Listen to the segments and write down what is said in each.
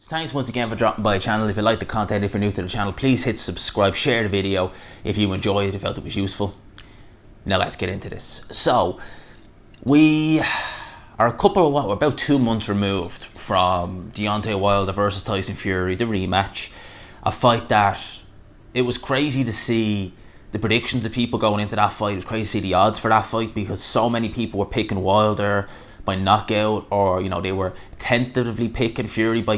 So thanks once again for dropping by the channel. If you like the content, if you're new to the channel, please hit subscribe, share the video if you enjoyed it, if you felt it was useful. Now let's get into this. So, we are we're about 2 months removed from Deontay Wilder versus Tyson Fury, the rematch. A fight that, it was crazy to see the predictions of people going into that fight. It was crazy to see the odds for that fight because so many people were picking Wilder by knockout, or they were tentatively picking Fury by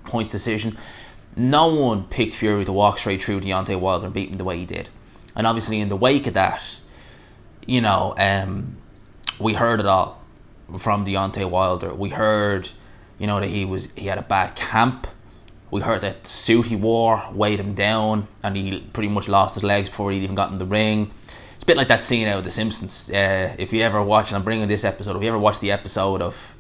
points decision. No one picked Fury to walk straight through Deontay Wilder and beat him the way he did. And obviously in the wake of that, we heard it all from Deontay Wilder. We heard, that he had a bad camp. We heard that the suit he wore weighed him down and he pretty much lost his legs before he even got in the ring. It's a bit like that scene out of The Simpsons. If you ever watch, and I'm bringing this episode, if you ever watch the episode of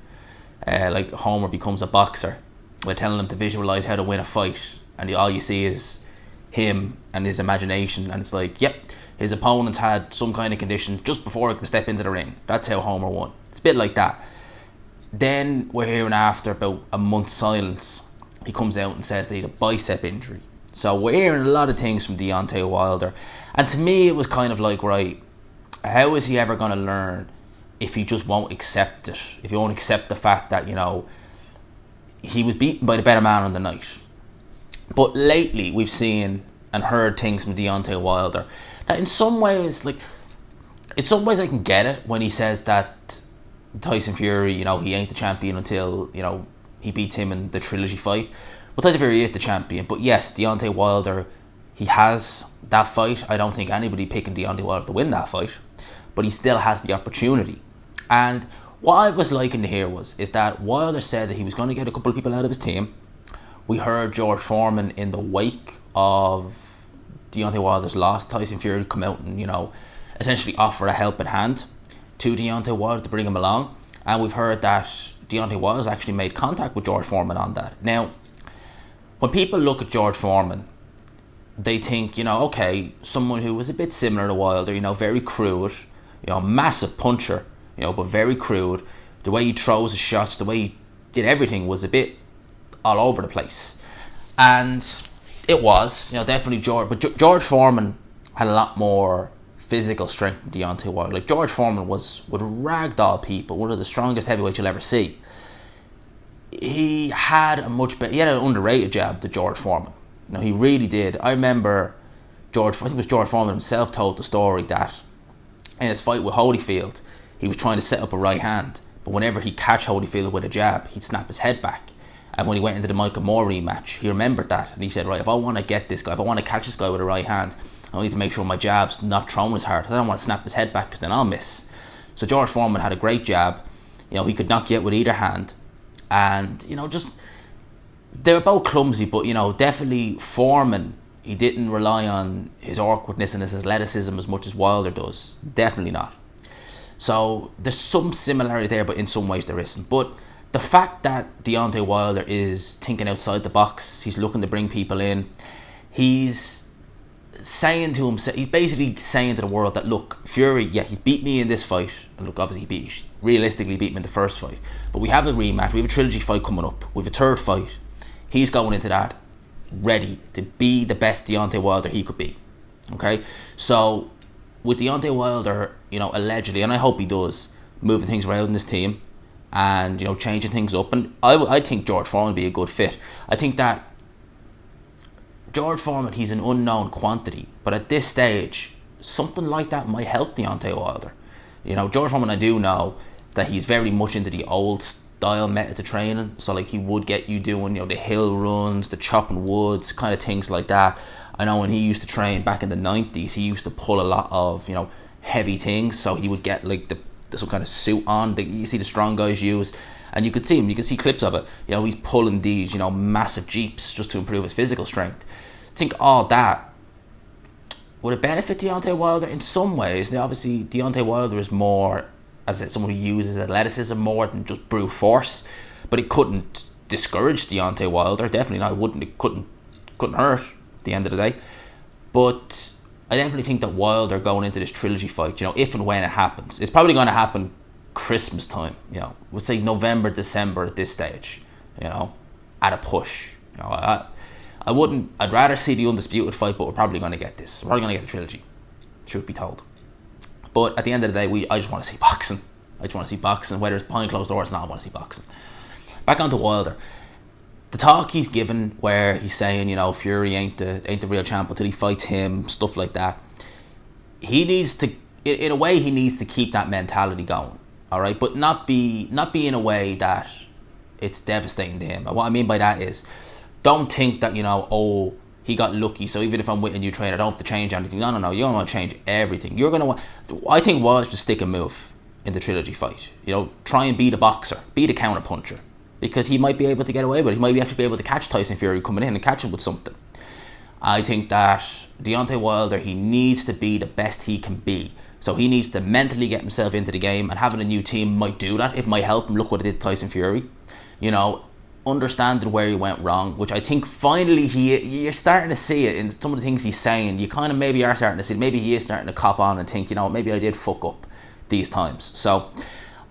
like Homer becomes a boxer, we're telling him to visualize how to win a fight, and all you see is him and his imagination, and it's like, yep, his opponents had some kind of condition just before he could step into the ring. That's how Homer won. It's a bit like that. Then we're hearing, after about a month's silence, he comes out and says that he had a bicep injury. So we're hearing a lot of things from Deontay Wilder, and to me it was kind of like, right, how is he ever going to learn if he just won't accept it, if he won't accept the fact that he was beaten by the better man on the night. But lately we've seen and heard things from Deontay Wilder that in some ways I can get it, when he says that Tyson Fury, he ain't the champion until he beats him in the trilogy fight. Well, Tyson Fury is the champion, but yes, Deontay Wilder, he has that fight. I don't think anybody picking Deontay Wilder to win that fight, but he still has the opportunity. And what I was liking to hear is that Wilder said that he was going to get a couple of people out of his team. We heard George Foreman, in the wake of Deontay Wilder's loss, Tyson Fury, come out and essentially offer a helping hand to Deontay Wilder to bring him along. And we've heard that Deontay Wilder's actually made contact with George Foreman on that. Now, when people look at George Foreman, they think, okay, someone who was a bit similar to Wilder, very crude, massive puncher, but very crude. The way he throws his shots, the way he did everything was a bit all over the place. And it was, definitely George Foreman had a lot more physical strength than Deontay Wilder. Like, George Foreman would ragdoll people, one of the strongest heavyweights you'll ever see. He had an underrated jab, the George Foreman. He really did. I remember I think it was George Foreman himself told the story that in his fight with Holyfield, he was trying to set up a right hand, but whenever he'd catch Holyfield with a jab, he'd snap his head back. And when he went into the Michael Moore rematch, he remembered that, and he said, right, if I want to get this guy, if I want to catch this guy with a right hand, I need to make sure my jab's not thrown as hard. I don't want to snap his head back because then I'll miss. So George Foreman had a great jab. He could knock you out with either hand. And, they were both clumsy, but, definitely Foreman, he didn't rely on his awkwardness and his athleticism as much as Wilder does. Definitely not. So there's some similarity there, but in some ways there isn't. But the fact that Deontay Wilder is thinking outside the box, he's looking to bring people in, he's saying to himself, he's basically saying to the world that, look, Fury, yeah, he's beat me in this fight, and look, obviously he realistically beat him in the first fight, but we have a rematch, we have a trilogy fight coming up, we have a third fight. He's going into that ready to be the best Deontay Wilder he could be. Okay, so with Deontay Wilder, allegedly, and I hope he does, moving things around in this team and changing things up, and I think George Foreman would be a good fit. I think that George Foreman, he's an unknown quantity, but at this stage, something like that might help Deontay Wilder. George Foreman, I do know that he's very much into the old style method of training, so like he would get you doing the hill runs, the chopping woods, kind of things like that. I know when he used to train back in the 90s, he used to pull a lot of heavy things, so he would get like some kind of suit on that you see the strong guys use, and you could see him, you could see clips of it, he's pulling these massive jeeps just to improve his physical strength. I think all that would it benefit Deontay Wilder in some ways. Now, obviously Deontay Wilder is more as someone who uses athleticism more than just brute force, but it couldn't discourage Deontay Wilder, definitely not. It couldn't hurt at the end of the day. But I definitely think that Wilder going into this trilogy fight, if and when it happens, it's probably going to happen Christmas time, we'll say November, December at this stage, at a push. You know, I wouldn't. I'd rather see the undisputed fight, but we're probably going to get this. We're probably going to get the trilogy, truth be told. But at the end of the day, I just want to see boxing. I just want to see boxing, whether it's behind closed doors or not. I want to see boxing. Back on to Wilder. The talk he's given, where he's saying, you know, Fury ain't the real champ until he fights him, stuff like that. He needs to, in a way, he needs to keep that mentality going. All right, but not be in a way that it's devastating to him. And what I mean by that is, don't think that, you know, oh, he got lucky, so even if I'm with a new trainer, I don't have to change anything. No. You don't want to change everything. You're going to want, I think, was to stick a move in the trilogy fight. You know, try and be the boxer, be the counter puncher, because he might be able to get away with it. He might actually be able to catch Tyson Fury coming in and catch him with something. I think that Deontay Wilder, he needs to be the best he can be. So he needs to mentally get himself into the game, and having a new team might do that. It might help him. Look what it did to Tyson Fury. You know, understanding where he went wrong, which I think finally you're starting to see it in some of the things he's saying. You kind of maybe are starting to see it. Maybe he is starting to cop on and think, you know, maybe I did fuck up these times. So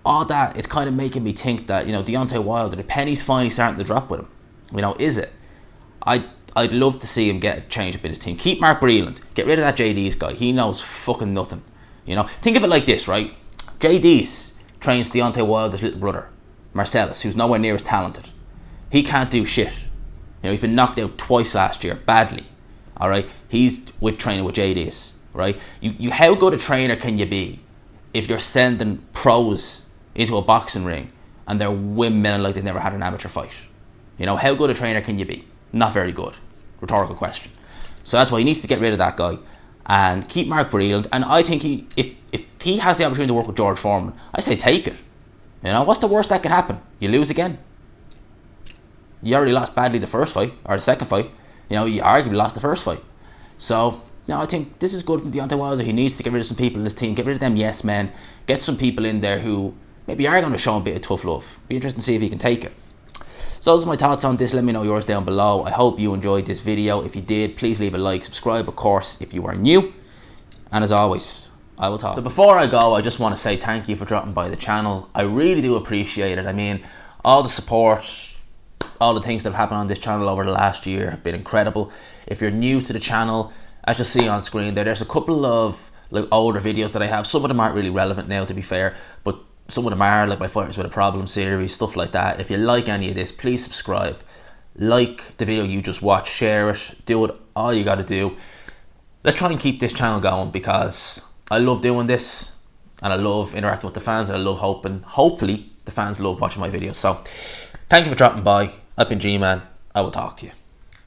all that, it's kind of making me think that, you know, Deontay Wilder, the penny's finally starting to drop with him. You know, is it? I'd love to see him get a change up in his team. Keep Mark Breland. Get rid of that JD's guy. He knows fucking nothing. You know, think of it like this, right? JD's trains Deontay Wilder's little brother, Marcellus, who's nowhere near as talented. He can't do shit. You know, he's been knocked out twice last year, badly. All right, he's with training with JD's, right? You how good a trainer can you be if you're sending pros into a boxing ring and they're women like they've never had an amateur fight? You know, how good a trainer can you be? Not very good. Rhetorical question. So that's why he needs to get rid of that guy and keep Mark Breland. And I think if he has the opportunity to work with George Foreman, I say take it. You know, what's the worst that can happen? You lose again. You already lost badly the first fight, or the second fight. You know, you arguably lost the first fight. So, you know, I think this is good from Deontay Wilder. He needs to get rid of some people in his team. Get rid of them yes men. Get some people in there who maybe are going to show him a bit of tough love. Be interesting to see if he can take it. So those are my thoughts on this. Let me know yours down below. I hope you enjoyed this video. If you did, please leave a like. Subscribe, of course, if you are new. And as always, I will talk. So before I go, I just want to say thank you for dropping by the channel. I really do appreciate it. I mean, all the support, all the things that have happened on this channel over the last year have been incredible. If you're new to the channel, as you see on screen there's a couple of like older videos that I have. Some of them aren't really relevant now, to be fair, but some of them are, like my Fighters with a Problem series, stuff like that. If you like any of this, please subscribe, like the video you just watched, share it, do it, all you gotta do. Let's try and keep this channel going, because I love doing this and I love interacting with the fans, and I love hopefully the fans love watching my videos. So thank you for dropping by. I've been G-Man. I will talk to you.